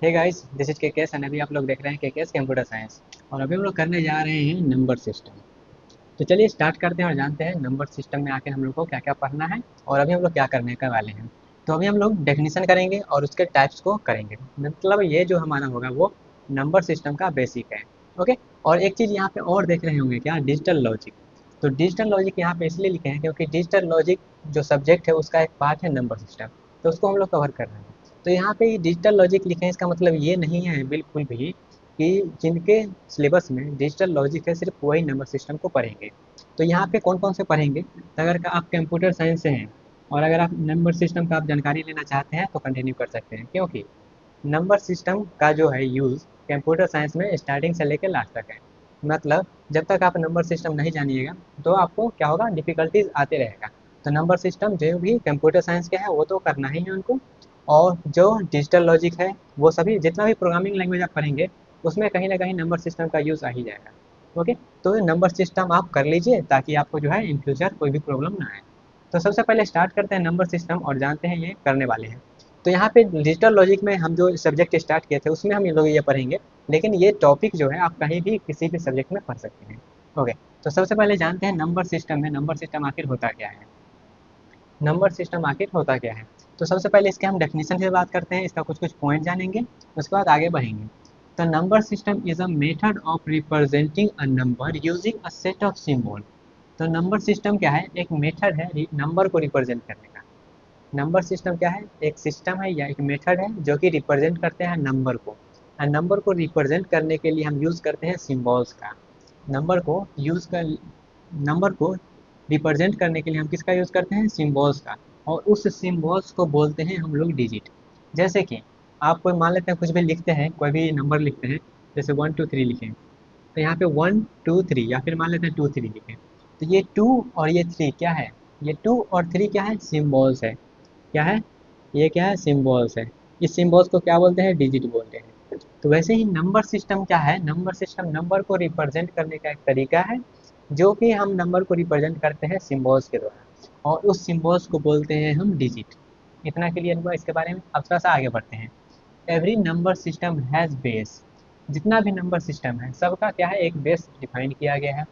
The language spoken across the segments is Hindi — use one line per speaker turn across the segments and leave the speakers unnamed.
Hey guys, this is KKS and अभी आप लोग देख रहे हैं केकेएस कंप्यूटर साइंस। और अभी हम लोग करने जा रहे हैं नंबर सिस्टम। तो चलिए स्टार्ट करते हैं और जानते हैं नंबर सिस्टम में आकर हम लोग को क्या क्या पढ़ना है और अभी हम लोग क्या करने का वाले हैं। तो अभी हम लोग डेफिनेशन करेंगे और उसके टाइप्स को करेंगे। मतलब ये जो हमारा होगा वो नंबर सिस्टम का बेसिक है। ओके। और एक चीज़ यहाँ पे और देख रहे होंगे क्या, डिजिटल लॉजिक। तो डिजिटल लॉजिक यहाँ पे इसलिए लिखे हैं क्योंकि डिजिटल लॉजिक जो सब्जेक्ट है उसका एक पार्ट है नंबर सिस्टम। तो उसको हम लोग कवर कर रहे हैं। तो यहाँ पे डिजिटल लॉजिक लिखे हैं, इसका मतलब ये नहीं है बिल्कुल भी कि जिनके सिलेबस में डिजिटल लॉजिक है सिर्फ वही नंबर सिस्टम को पढ़ेंगे। तो यहाँ पे कौन कौन से पढ़ेंगे, तो अगर आप कंप्यूटर साइंस से हैं और अगर आप नंबर सिस्टम का आप जानकारी लेना चाहते हैं तो कंटिन्यू कर सकते हैं, क्योंकि नंबर सिस्टम का जो है यूज़ कंप्यूटर साइंस में स्टार्टिंग से लेकर लास्ट तक है। मतलब जब तक आप नंबर सिस्टम नहीं जानिएगा तो आपको क्या होगा, डिफिकल्टीज आते रहेगा। तो नंबर सिस्टम जो भी कंप्यूटर साइंस के है वो तो करना ही है उनको। और जो डिजिटल लॉजिक है वो सभी जितना भी प्रोग्रामिंग लैंग्वेज आप पढ़ेंगे उसमें कहीं ना कहीं नंबर सिस्टम का यूज़ आ ही जाएगा। ओके। तो नंबर सिस्टम आप कर लीजिए ताकि आपको जो है इन फ्यूचर कोई भी प्रॉब्लम ना आए। तो सबसे पहले स्टार्ट करते हैं नंबर सिस्टम और जानते हैं ये करने वाले हैं। तो यहाँ पे डिजिटल लॉजिक में हम जो सब्जेक्ट स्टार्ट किए थे उसमें हम ये लोग ये पढ़ेंगे। लेकिन ये टॉपिक जो है आप कहीं भी किसी भी सब्जेक्ट में पढ़ सकते हैं। ओके। तो सबसे पहले जानते हैं नंबर सिस्टम में नंबर सिस्टम आखिर होता क्या है। नंबर सिस्टम आखिर होता क्या है। तो सबसे पहले इसके हम डेफिनेशन से बात करते हैं, इसका कुछ कुछ पॉइंट जानेंगे, उसके बाद आगे बढ़ेंगे। तो number system is a method of representing a number using a set of symbol. तो नंबर सिस्टम क्या है, एक मेथड है नंबर को रिप्रेजेंट करने का। नंबर सिस्टम क्या है, एक सिस्टम है या एक मेथड है जो कि रिप्रेजेंट करते हैं नंबर को। और नंबर को रिप्रेजेंट करने के लिए हम यूज़ करते हैं सिम्बॉल्स का। नंबर को यूज़ कर नंबर को रिप्रेजेंट करने के लिए हम किसका यूज़ करते हैं, सिम्बॉल्स का। और उस सिम्बॉल्स को बोलते हैं हम लोग डिजिट। जैसे कि आप कोई मान लेते हैं कुछ भी लिखते हैं, कोई भी नंबर लिखते हैं, जैसे 1 2 3 लिखें। तो यहाँ पे 1 2 3 या फिर मान लेते हैं 2 3 लिखें। तो ये 2 और ये 3 क्या है, ये 2 और 3 क्या है, सिम्बॉल्स है। क्या है, ये क्या है, सिम्बॉल्स है। इस सिम्बॉल्स को क्या बोलते हैं, डिजिट बोलते हैं। तो वैसे ही नंबर सिस्टम क्या है, नंबर सिस्टम नंबर को रिप्रेजेंट करने का एक तरीका है जो कि हम नंबर को रिप्रेजेंट करते हैं सिम्बॉल्स के द्वारा, और उस सिम्बॉल्स को बोलते हैं हम डिजिट। इतना क्लियर हुआ इसके बारे में। अब थोड़ा सा आगे बढ़ते हैं। Every number system has base. जितना भी नंबर सिस्टम है सबका क्या है, एक बेस डिफाइन किया गया है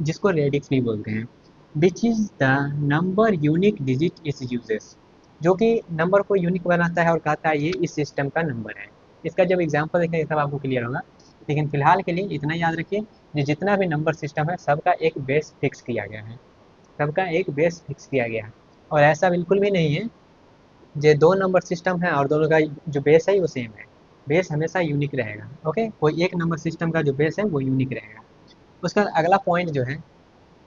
जिसको रेडिक्स भी बोलते हैं। Which is the number unique digit is uses. जो कि नंबर को यूनिक बनाता है और कहता है ये इस सिस्टम का नंबर है। इसका जब एग्जांपल देखेंगे तब आपको क्लियर होगा। लेकिन फिलहाल के लिए इतना याद रखिए कि जितना भी नंबर सिस्टम है सबका एक बेस फिक्स किया गया है। सबका एक बेस फिक्स किया गया है। और ऐसा बिल्कुल भी नहीं है जो दो नंबर सिस्टम है और दोनों का जो बेस है वो सेम है। बेस हमेशा यूनिक रहेगा। ओके, कोई एक नंबर सिस्टम का जो बेस है वो यूनिक रहेगा। उसका अगला पॉइंट जो है,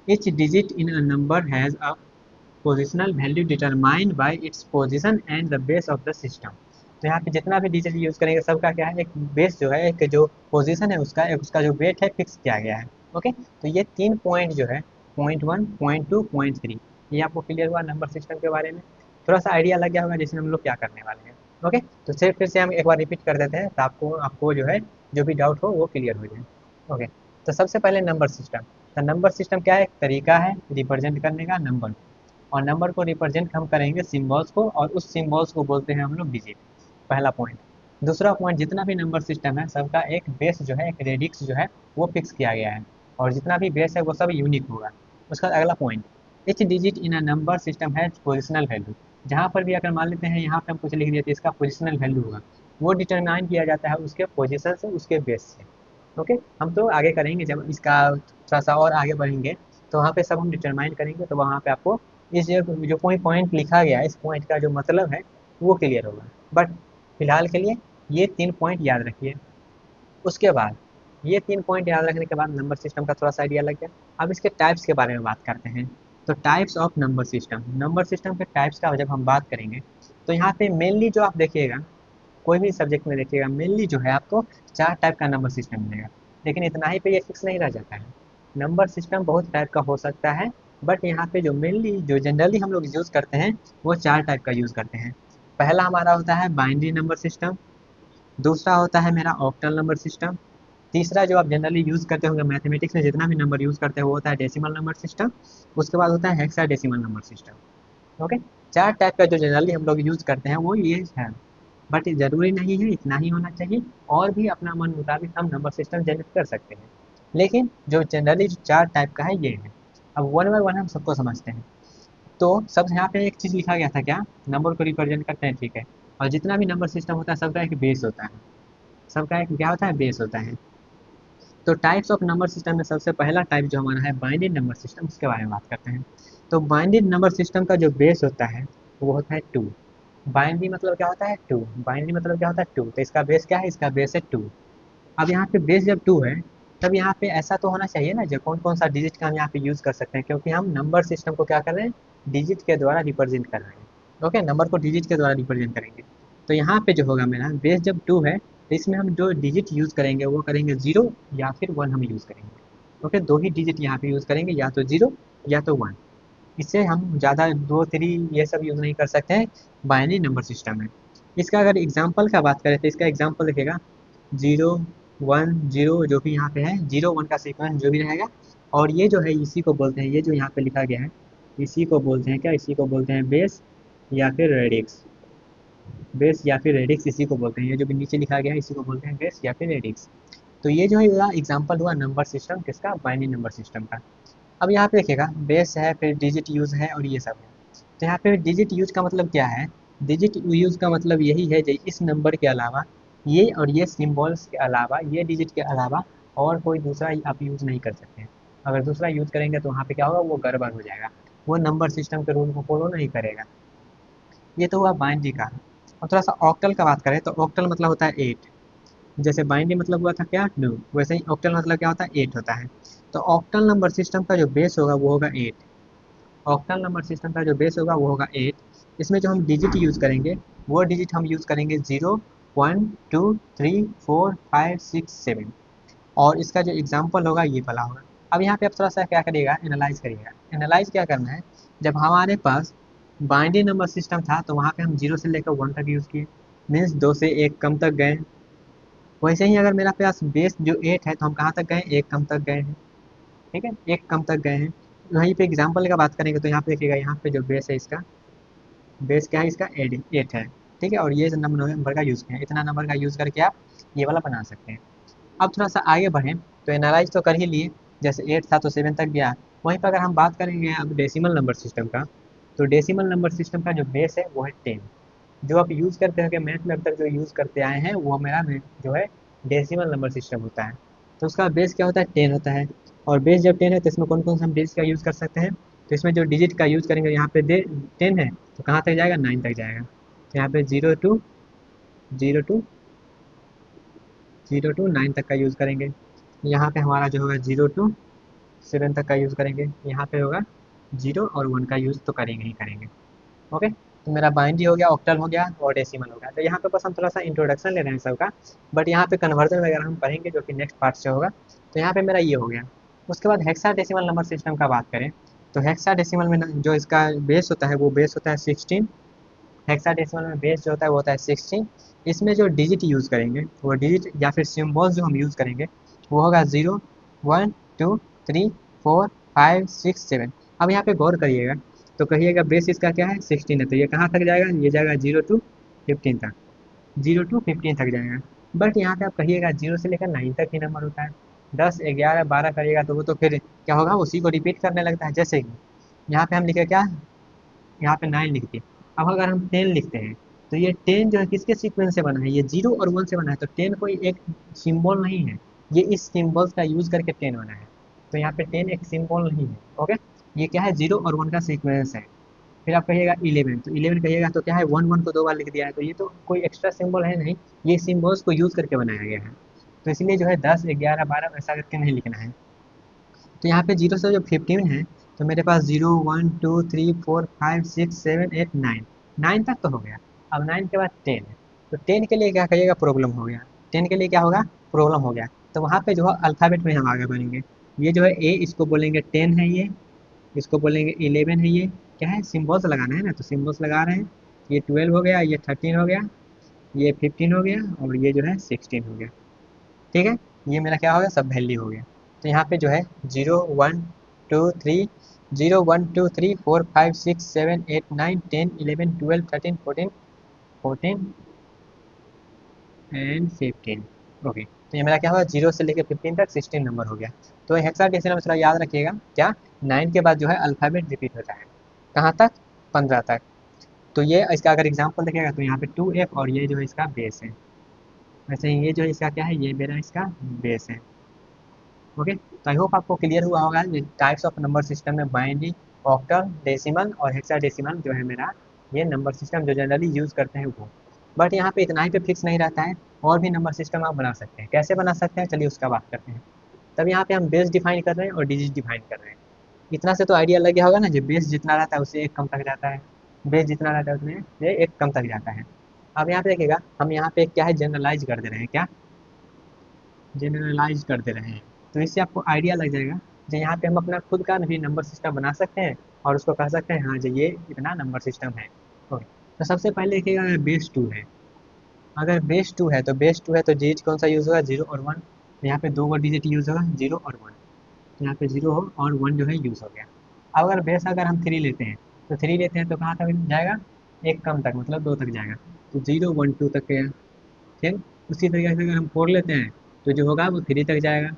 each digit in a number has a positional value determined by its position and the base of the system। तो यहाँ पे जितना भी डिजिट यूज करेंगे सबका क्या है, एक बेस जो है, एक जो पोजीशन है उसका, एक उसका जो वेट है फिक्स किया गया है। ओके। तो ये तीन पॉइंट जो है, पॉइंट 1 पॉइंट 2 पॉइंट 3, ये आपको क्लियर हुआ नंबर सिस्टम के बारे में। थोड़ा सा आइडिया लग गया होगा जैसे हम लोग क्या करने वाले हैं। ओके। तो फिर से हम एक बार रिपीट कर देते हैं तो आपको आपको जो है जो भी डाउट हो वो क्लियर हो जाए। ओके। तो सबसे पहले नंबर सिस्टम। तो नंबर सिस्टम क्या है, एक तरीका है रिप्रेजेंट करने का नंबर को। और नंबर को रिप्रेजेंट हम करेंगे सिम्बॉल्स को, और उस सिम्बॉल्स को बोलते हैं हम लोग डिजिट। पहला पॉइंट। दूसरा पॉइंट, जितना भी नंबर सिस्टम है सबका एक बेस जो है, एक रेडिक्स जो है वो फिक्स किया गया है। और जितना भी बेस है वो सब यूनिक होगा। उसका अगला point, each digit in a number system है पोजिशनल वैल्यू। जहाँ पर भी अगर मान लेते हैं यहाँ पे हम कुछ लिख दिए तो इसका पोजिशनल वैल्यू होगा। वो डिटरमाइन किया जाता है उसके पोजिशन से, उसके बेस से। ओके। हम तो आगे करेंगे जब इसका थोड़ा सा और आगे बढ़ेंगे तो वहाँ पे सब हम डिटरमाइन करेंगे, तो वहाँ पे आपको इस जो कोई पॉइंट लिखा गया है इस पॉइंट का जो मतलब है वो क्लियर होगा। बट फिलहाल के लिए ये 3 पॉइंट याद रखिए। उसके बाद ये 3 पॉइंट याद रखने के बाद नंबर सिस्टम का थोड़ा सा आइडिया लग गया। अब इसके टाइप्स के बारे में बात करते हैं। तो टाइप्स ऑफ नंबर सिस्टम के टाइप्स का जब हम बात करेंगे तो यहाँ पे मेनली जो आप देखिएगा, कोई भी सब्जेक्ट में देखिएगा मेनली जो है आपको 4 टाइप का नंबर सिस्टम मिलेगा। लेकिन इतना ही पे ये फिक्स नहीं रह जाता है। नंबर सिस्टम बहुत टाइप का हो सकता है। बट यहाँ पे जो मेनली जो जनरली हम लोग यूज़ करते हैं वो 4 टाइप का यूज़ करते हैं। पहला हमारा होता है बाइनरी नंबर सिस्टम। दूसरा होता है मेरा ऑक्टल नंबर सिस्टम। तीसरा जो आप जनरली यूज़ करते होंगे मैथमेटिक्स में जितना भी नंबर यूज़ करते हैं वो होता है डेसिमल नंबर सिस्टम। उसके बाद होता है hexadecimal number system. Okay. 4 type का जो जनरली हम लोग यूज़ करते हैं वो ये है। बट ज़रूरी नहीं है इतना ही होना चाहिए, और भी अपना मन मुताबिक हम नंबर सिस्टम जनरेट कर सकते हैं। लेकिन जो जनरली जो 4 टाइप का है ये है। अब वन बाय वन हम सबको समझते हैं। तो सब यहाँ पे एक चीज़ लिखा गया था क्या, नंबर को रिप्रेजेंट करते हैं, ठीक है। और जितना भी नंबर सिस्टम होता है सबका एक बेस होता है, सबका एक क्या होता है, बेस होता है। तो टाइप्स ऑफ नंबर सिस्टम में सबसे पहला टाइप जो हमारा है बाइनरी नंबर सिस्टम, उसके बारे में बात करते हैं। तो बाइनरी नंबर सिस्टम का जो बेस होता है वो होता है 2। बाइनरी मतलब क्या होता है, 2। बाइनरी मतलब क्या होता है, 2। तो इसका बेस क्या है, इसका बेस है 2। अब यहाँ पे बेस जब 2 है, तब यहाँ पे ऐसा तो होना चाहिए ना जो कौन कौन सा डिजिट का हम यहाँ पे यूज़ कर सकते हैं, क्योंकि हम नंबर सिस्टम को क्या कर रहे हैं, डिजिट के द्वारा रिप्रेजेंट कर रहे हैं। ओके, नंबर को डिजिट के द्वारा रिप्रेजेंट करेंगे। तो यहाँ पे जो होगा मेरा बेस जब 2 है, तो इसमें हम जो डिजिट यूज़ करेंगे वो करेंगे 0 या फिर 1 हम यूज़ करेंगे। ओके, दो ही डिजिट यहाँ पे यूज़ करेंगे, या तो 0 या तो 1। इससे हम ज़्यादा 2 3 ये सब यूज़ नहीं कर सकते हैं बाइनरी नंबर सिस्टम में। इसका अगर एग्जाम्पल का बात करें तो इसका एग्जाम्पल देखेगा 0 1 0, जो भी यहाँ पे है 0 1 का सीक्वेंस जो भी रहेगा। और ये जो है इसी को बोलते हैं, ये जो यहाँ पे लिखा गया है इसी को बोलते हैं क्या, इसी को बोलते हैं बेस या फिर रेडिक्स। बेस या फिर रेडिक्स इसी को बोलते हैं, ये जो भी नीचे लिखा गया है इसी को बोलते हैं बेस या फिर रेडिक्स। तो ये जो है एग्जाम्पल हुआ नंबर सिस्टम किसका, बाइनरी नंबर सिस्टम का। अब यहाँ पे देखिएगा बेस है, फिर डिजिट यूज़ है और ये सब है। तो यहाँ पे डिजिट यूज़ का मतलब क्या है, डिजिट यूज़ का मतलब यही है कि इस नंबर के अलावा ये और ये सिम्बल्स के अलावा, ये डिजिट के अलावा और कोई दूसरा आप यूज़ नहीं कर सकते हैं। अगर दूसरा यूज़ करेंगे तो वहाँ पे क्या होगा, वो गड़बड़ हो जाएगा, वो नंबर सिस्टम के रूल को फॉलो नहीं करेगा। ये तो हुआ बाइनरी का। और थोड़ा सा ऑक्टल का बात करें तो ऑक्टल मतलब होता है 8। जैसे बाइनरी मतलब हुआ था क्या, 2, वैसे ही ऑक्टल मतलब क्या होता है, 8 होता है। तो ऑक्टल नंबर सिस्टम का जो बेस होगा वो होगा 8। ऑक्टल नंबर सिस्टम का जो बेस होगा वो होगा 8। इसमें जो हम डिजिट यूज़ करेंगे वो डिजिट हम यूज़ करेंगे 0 1 2 3 4 5 6 7। और इसका जो एग्जाम्पल होगा ये वाला होगा। अब यहाँ पे आप थोड़ा सा क्या करिएगा, एनालाइज करिएगा। एनालाइज क्या करना है, जब हमारे पास बाइनरी नंबर सिस्टम था तो वहाँ पे हम 0 से लेकर 1 तक यूज़ किए, मीन्स 2 से 1 कम तक गए। वैसे ही अगर मेरा पास बेस जो 8 है तो हम कहाँ तक गए, 1 कम तक गए हैं। ठीक है, 1 कम तक गए हैं। वहीं पे एग्जाम्पल का बात करेंगे तो यहाँ पे देखिएगा, यहाँ पे जो बेस है इसका, बेस क्या है इसका, 8 है। ठीक है, और ये नंबर का यूज़ किया, इतना नंबर का यूज़ करके आप ये वाला बना सकते हैं। अब थोड़ा सा आगे बढ़ें तो एनालाइज तो कर ही लिए, जैसे 8 था तो 7 तक गया। वहीं पर अगर हम बात करेंगे अब डेसिमल नंबर सिस्टम का, तो डेसिमल नंबर सिस्टम का जो बेस है वो है 10। जो आप यूज़ करते हैं मैथ में अब तक जो यूज़ करते आए हैं वो मेरा जो है डेसिमल नंबर सिस्टम होता है। तो उसका बेस क्या होता है, 10 होता है। और बेस जब 10 है तो इसमें कौन कौन सा हम डिजिट का यूज़ कर सकते हैं, तो इसमें जो डिजिट का यूज़ करेंगे यहाँ पे 10 है तो कहाँ तक जाएगा, 9 तक जाएगा। तो यहाँ पे 0 टू 9 तक का यूज़ करेंगे। यहाँ पे हमारा जो होगा 0 टू 7 तक का यूज़ करेंगे। यहाँ पे होगा 0 और 1 का यूज़ तो करेंगे ही करेंगे। ओके, तो मेरा बाइनरी हो गया, ऑक्टल हो गया और डेसिमल हो गया। तो यहाँ पे बस हम थोड़ा सा इंट्रोडक्शन ले रहे हैं सबका, बट यहाँ पे कन्वर्जन वगैरह हम पढ़ेंगे जो कि नेक्स्ट पार्ट से होगा। तो यहाँ पे मेरा ये हो गया। उसके बाद हेक्साडेसिमल नंबर सिस्टम का बात करें तो हेक्साडेसिमल में जो इसका बेस होता है वो बेस होता है 16। हेक्साडेसिमल में बेस जो होता है वो होता है 16। इसमें जो डिजिट यूज़ करेंगे वो डिजिट या फिर सिम्बल्स जो हम यूज़ करेंगे वो होगा 0 1 2 3 4 5 6 7। अब यहाँ पे गौर करिएगा तो कहिएगा बेस इसका क्या है, 16 है, तो ये कहाँ तक जाएगा, ये जाएगा 0 टू 15 तक। 0 टू 15 तक जाएगा। बट यहाँ पे आप कहिएगा 0 से लेकर 9 तक ही नंबर होता है। 10 11 12 करिएगा तो वो तो फिर क्या होगा, उसी को रिपीट करने लगता है। जैसे कि यहाँ पे हम लिखे क्या, यहाँ पे 9 लिख दिए। अब अगर हम 10 लिखते हैं तो ये 10 जो है किसके सीक्वेंस से बना है, ये 0 और 1 से बना है। तो 10 कोई एक सिंबल नहीं है, ये इस सिंबल्स का यूज करके 10 बना है। तो यहाँ पे 10 एक सिंबल नहीं है। ओके, ये क्या है, 0 और 1 का सीक्वेंस है। फिर आप कहिएगा 11, तो 11 कहिएगा तो क्या है, 1 1 को 2 बार लिख दिया है, तो ये तो कोई एक्स्ट्रा सिंबल है नहीं, ये सिंबल्स को यूज करके बनाया गया है। तो इसलिए जो है 10 11 12 ऐसा करके नहीं लिखना है। तो यहाँ पे 0 से जो 15 है तो मेरे पास 0 1 2 3 4 5 6 7 8 9, 9 तक तो हो गया। अब 9 के बाद 10 है, तो 10 के लिए क्या करिएगा, प्रॉब्लम हो गया। 10 के लिए क्या होगा, प्रॉब्लम हो गया। तो वहाँ पे जो है अल्फ़ाबेट में हम आगे बढ़ेंगे। ये जो है ए, इसको बोलेंगे 10 है, ये इसको बोलेंगे 11 है, ये क्या है, सिम्बल्स लगाना है ना, तो सिम्बल्स लगा रहे हैं। ये 12 हो गया, ये 13 हो गया, ये 15 हो गया और ये जो है 16 हो गया। ठीक है, ये मेरा क्या हो गया, सब वैल्यू हो गया। तो यहाँ पे जो है 0 1 2 3 4 5 6 7 8 9 10 11 12 13 14 14 एंड 15। ओके, तो ये मेरा क्या हुआ, 0 से लेकर 15 तक 16 नंबर हो गया। तो हेक्साडेसिमल में थोड़ा याद रखिएगा क्या, 9 के बाद जो है अल्फ़ाबेट रिपीट होता है, कहाँ तक, 15 तक। तो ये इसका अगर एग्जांपल देखिएगा तो यहाँ पे 2F और ये जो है इसका बेस है। वैसे ही ये जो है इसका क्या है, ये मेरा इसका बेस है। ओके, तो आई होप आपको क्लियर हुआ होगा टाइप्स ऑफ नंबर सिस्टम में बाइनरी, ऑक्टल, डेसिमल और हेक्साडेसिमल जो है मेरा ये नंबर सिस्टम जो जनरली यूज़ करते हैं वो। बट यहाँ पे इतना ही पे फिक्स नहीं रहता है, और भी नंबर सिस्टम आप बना सकते हैं। कैसे बना सकते हैं, चलिए उसका बात करते हैं। तब यहाँ पे हम बेस डिफाइन कर रहे हैं और डिजिट डिफाइन कर रहे हैं। इतना से तो आइडिया लग गया होगा ना, जो बेस जितना रहता है उससे एक कम तक जाता है, बेस जितना रहता है उसमें से एक कम तक जाता है। अब यहाँ पे देखिएगा हम यहाँ पे क्या है, जनरलाइज कर दे रहे हैं, क्या जनरलाइज कर दे रहे हैं। तो इससे आपको आइडिया लग जाएगा जो यहाँ पे हम अपना खुद का भी नंबर सिस्टम बना सकते हैं और उसको कह सकते हैं हाँ जो ये इतना नंबर सिस्टम है। ओके, तो सबसे पहले देखिएगा बेस 2 है। अगर बेस 2 है तो बेस 2 है तो डिजिट कौन सा यूज़ होगा, 0 और 1। यहाँ पे दो डिजिट यूज़ होगा, 0 और 1। तो यहाँ पे 0 और 1 जो है यूज़ हो गया। अब अगर बेस अगर हम 3 लेते हैं तो 3 लेते हैं तो कहाँ तक जाएगा, एक कम तक, मतलब 2 तक जाएगा। तो 0 1 2 तक गया। ठीक, उसी तरीके से अगर हम 4 लेते हैं तो जो होगा वो 3 तक जाएगा।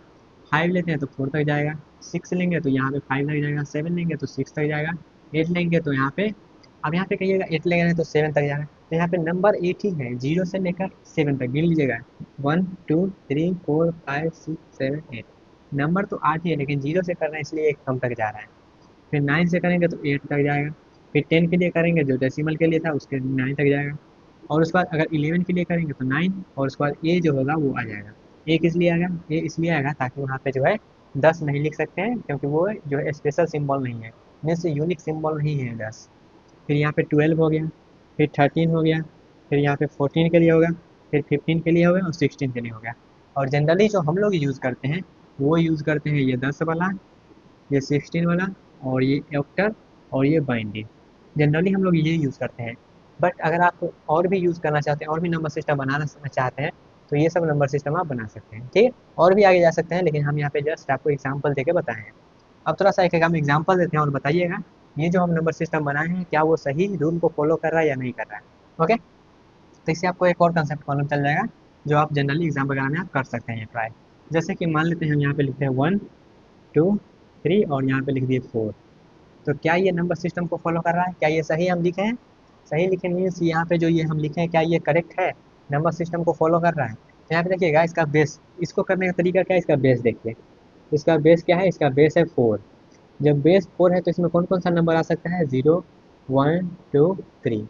5 लेते हैं तो 4 तक जाएगा। 6 लेंगे तो यहाँ पे 5 तक जाएगा। 7 लेंगे तो 6 तक जाएगा। 8 लेंगे तो यहाँ पे, अब यहाँ पे कहिएगा 8 लेंगे तो 7 तक जाएगा। तो यहाँ पे नंबर 8 ही है, 0 से लेकर 7 तक गिन लीजिएगा। 1 2 3 4 5 6 7 8। नंबर तो 8 ही है लेकिन 0 से कर रहे हैं इसलिए एक कम तक जा रहा है। फिर 9 से करेंगे तो 8 तक जाएगा। फिर 10 के लिए करेंगे जो डेसिमल के लिए था उसके 9 तक जाएगा। और उसके बाद अगर 11 के लिए करेंगे तो 9, और उसके बाद ए जो होगा वो आ जाएगा। ए किस लिए आएगा, ए इसलिए आएगा ताकि वहाँ पे जो है 10 नहीं लिख सकते हैं क्योंकि वो जो है स्पेशल सिंबल नहीं है, मीन्स यूनिक सिंबल नहीं है 10। फिर यहाँ पे 12 हो गया, फिर 13 हो गया, फिर यहाँ पे 14 के लिए होगा, फिर 15 के लिए होगा और 16 के लिए हो गया। और जनरली जो हम लोग यूज़ करते हैं वो यूज़ करते हैं ये 10 वाला, ये 16 वाला, और ये ऑक्टल और ये बाइनरी। जनरली हम लोग ये यूज़ करते हैं। बट अगर आप और भी यूज़ करना चाहते हैं, और भी नंबर सिस्टम बनाना चाहते हैं तो ये सब नंबर सिस्टम आप बना सकते हैं। ठीक है, और भी आगे जा सकते हैं लेकिन हम यहाँ पे जस्ट आपको एग्जाम्पल देके बताए हैं। अब थोड़ा सा एक हम एग्जाम्पल देते हैं और बताइएगा ये जो हम नंबर सिस्टम बनाए हैं क्या वो सही रूल को फॉलो कर रहा है या नहीं कर रहा है। ओके, तो इससे आपको एक और कंसेप्ट मालूम चल जाएगा जो आप जनरली एग्जाम वगैरह में आप कर सकते हैं ये ट्राई। जैसे कि मान लेते हैं हम यहाँ पे लिखते हैं 1 2 3 और यहाँ पे लिख दिए 4। तो क्या ये नंबर सिस्टम को फॉलो कर रहा है, क्या ये सही हम लिखे हैं, सही लिखे मीन्स यहाँ पे जो ये हम लिखे हैं क्या ये करेक्ट है, नंबर सिस्टम को फॉलो कर रहा है। तो यहाँ पे देखिएगा इसका बेस, इसको करने का तरीका क्या है, इसका बेस देखिए। इसका बेस क्या है, इसका बेस है 4। जब बेस 4 है तो इसमें कौन कौन सा नंबर आ सकता है, 0 1 2 3,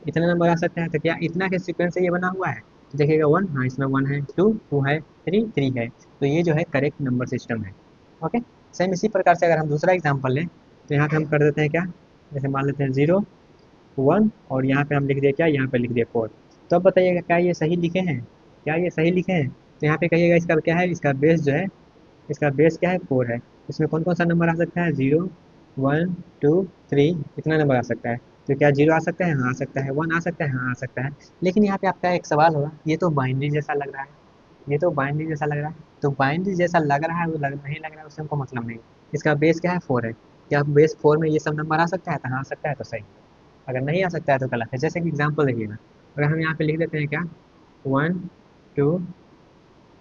इतने नंबर आ सकते हैं। तो क्या इतना के सीक्वेंस से ये बना हुआ है, तो देखिएगा 1, हाँ इसमें 1 है, 2 2 है, 3 3 है। तो ये जो है करेक्ट नंबर सिस्टम है। ओके, सेम इसी प्रकार से अगर हम दूसरा एग्जाम्पल लें तो यहाँ पे हम कर देते हैं क्या, जैसे मान लेते हैं 0 1 और यहाँ पे हम लिख दिए क्या, यहाँ पे लिख दिए 4। तो अब बताइएगा क्या ये सही लिखे हैं, क्या ये सही लिखे हैं। तो यहाँ पे कहिएगा इसका क्या है, इसका बेस जो है, इसका बेस क्या है 4 है। इसमें कौन कौन सा नंबर आ सकता है, 0 1 2 3, इतना नंबर आ सकता है। तो क्या 0 आ सकता है, हाँ आ सकता है। 1 आ सकता है, हाँ आ सकता है। लेकिन यहाँ पे आपका एक सवाल होगा, ये तो बाइनरी जैसा लग रहा है, ये तो बाइनरी जैसा लग रहा है। तो बाइनरी जैसा लग रहा है वो नहीं लग रहा है उससे हमको मतलब नहीं। इसका बेस क्या है 4 है, क्या बेस 4 में ये सब नंबर आ सकता है, तो हाँ आ सकता है तो सही। अगर नहीं आ सकता है तो गलत है। जैसे कि एग्जाम्पल देखिएगा, अगर हम यहाँ पे लिख देते हैं क्या, 1 2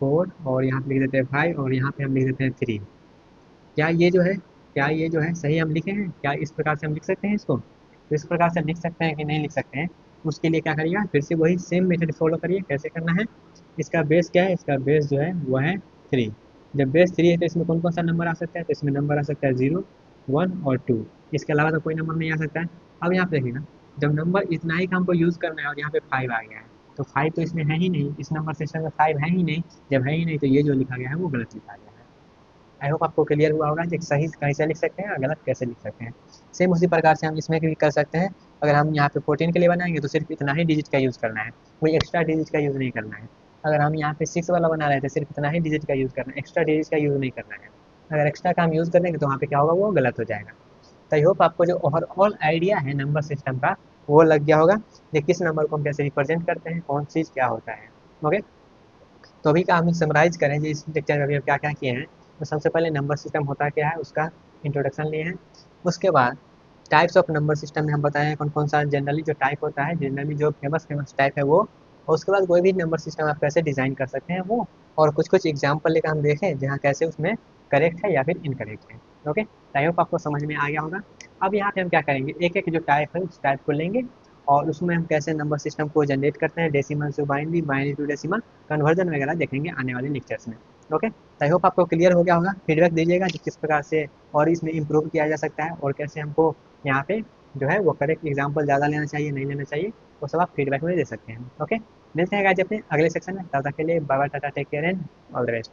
4 और यहाँ पे लिख देते हैं 5 और यहाँ पे हम लिख देते हैं 3। क्या ये जो है, क्या ये जो है सही हम लिखे हैं, क्या इस प्रकार से हम लिख सकते हैं इसको, तो इस प्रकार से लिख सकते हैं कि नहीं लिख सकते हैं। उसके लिए क्या करिएगा, फिर से वही सेम मेथड फॉलो करिए। कैसे करना है, इसका बेस क्या है, इसका बेस जो है वह है 3। जब बेस 3 है तो इसमें कौन कौन सा नंबर आ सकता है, तो इसमें नंबर आ सकता है 0 1 और 2। इसके अलावा तो कोई नंबर नहीं आ सकता है। अब यहाँ पे देखिएगा, जब नंबर इतना ही का हमको यूज़ करना है और यहाँ पे 5 आ गया है, तो 5 तो इसमें है ही नहीं, इस नंबर सिस्टम में 5 है ही नहीं। जब है ही नहीं तो ये जो लिखा गया है वो गलत लिखा गया है। आई होप आपको क्लियर हुआ होगा कि सही कैसे लिख सकते हैं और गलत कैसे लिख सकते हैं। सेम उसी प्रकार से हम इसमें भी कर सकते हैं। अगर हम यहाँ पे 14 के लिए बनाएंगे तो सिर्फ इतना ही डिजिट का यूज़ करना है, कोई एक्स्ट्रा डिजिट का यूज़ नहीं करना है। अगर हम यहाँ पे 6 वाला बना रहे हैं तो सिर्फ इतना ही डिजिट का यूज़ करना है, एक्स्ट्रा डिजिट का यूज़ नहीं करना है। अगर एक्स्ट्रा का हम यूज़ कर देंगे तो वहाँ पे क्या होगा, वो गलत हो जाएगा। तो आई होप आपको जो ओवरऑल आइडिया है नंबर सिस्टम का वो लग गया होगा कि किस नंबर को हम कैसे रिप्रेजेंट करते हैं, कौन चीज़ क्या होता है। ओके, तो अभी का हम समराइज करें जो इस लेक्चर में अभी हम क्या क्या किए हैं। तो सबसे पहले नंबर सिस्टम होता क्या है उसका इंट्रोडक्शन लिए हैं। उसके बाद टाइप्स ऑफ नंबर सिस्टम में हम बताए हैं कौन कौन सा जनरली जो टाइप होता है, जनरली जो फेमस फेमस टाइप है वो और उसके बाद कोई भी नंबर सिस्टम आप कैसे डिज़ाइन कर सकते हैं वो, और कुछ कुछ एग्जाम्पल लेकर हम देखें जहाँ कैसे उसमें करेक्ट है या फिर इनकरेक्ट है। ओके, आई होप आपको समझ में आ गया होगा। अब यहाँ पे हम क्या करेंगे, एक एक जो टाइप है उस टाइप को लेंगे और उसमें हम कैसे नंबर सिस्टम को जनरेट करते हैं, डेसिमल से binary, binary to decimal conversion वगैरह देखेंगे आने वाले लेक्चर्स में। ओके, आई होप आपको क्लियर हो गया होगा। फीडबैक दीजिएगा कि किस प्रकार से और इसमें इम्प्रूव किया जा सकता है, और कैसे हमको यहाँ पे जो है वो करेक्ट एग्जाम्पल ज़्यादा लेना चाहिए, नहीं लेना चाहिए, वो सब आप फीडबैक में दे सकते हैं। ओके, मिलते हैं गाइस अपने अगले सेक्शन में, तब तक के लिए bye bye, tata, take care and all the best.